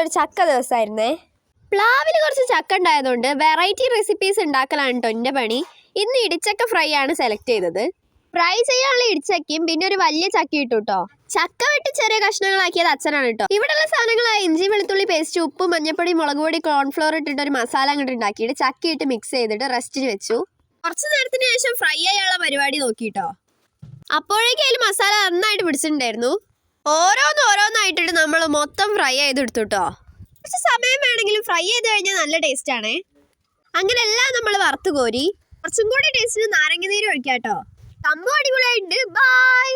ഇന്നൊരു ചക്ക ദിവസമായിരുന്നേ. പ്ലാവിൽ കുറച്ച് ചക്ക ഉണ്ടായതുകൊണ്ട് വെറൈറ്റി റെസിപ്പീസ് ഉണ്ടാക്കലാണ് കേട്ടോ എൻ്റെ പണി. ഇന്ന് ഇടിച്ചക്ക ഫ്രൈ ആണ് സെലക്ട് ചെയ്തത്. ഫ്രൈ ചെയ്യാനുള്ള ഇടിച്ചക്കയും പിന്നെ ഒരു വലിയ ചക്ക ഇട്ടു കേട്ടോ. ചക്ക വെട്ടി ചെറിയ കഷ്ണങ്ങളാക്കിയത് അച്ഛനാണ് കേട്ടോ. ഇവിടെയുള്ള സാധനങ്ങളായ ഇഞ്ചി വെളുത്തുള്ളി പേസ്റ്റ്, ഉപ്പ്, മഞ്ഞപ്പൊടി, മുളക് പൊടി, കോൺഫ്ലോർ ഇട്ടിട്ട് ഒരു മസാല അങ്ങോട്ട് ഉണ്ടാക്കിയിട്ട് ചക്ക ഇട്ട് മിക്സ് ചെയ്തിട്ട് റെസ്റ്റിന് വെച്ചു. കുറച്ച് നേരത്തിന് ശേഷം ഫ്രൈ ചെയ്യാനുള്ള പരിപാടി നോക്കിട്ടോ. അപ്പോഴേക്കും അതിൽ മസാല നന്നായിട്ട് പിടിച്ചിട്ടുണ്ടായിരുന്നു. ഓരോന്നായിട്ടിട്ട് നമ്മൾ മൊത്തം ഫ്രൈ ചെയ്തെടുത്തു കേട്ടോ. കുറച്ച് സമയം വേണമെങ്കിലും ഫ്രൈ ചെയ്ത് കഴിഞ്ഞാൽ നല്ല ടേസ്റ്റ് ആണ്. അങ്ങനെ എല്ലാം നമ്മൾ വറുത്ത് കോരി. കുറച്ചും കൂടി ടേസ്റ്റിന് നാരങ്ങ നീര് ഒഴിക്കാം കേട്ടോ. സംഭവം അടിപൊളിയായിട്ടുണ്ട്. ബൈ.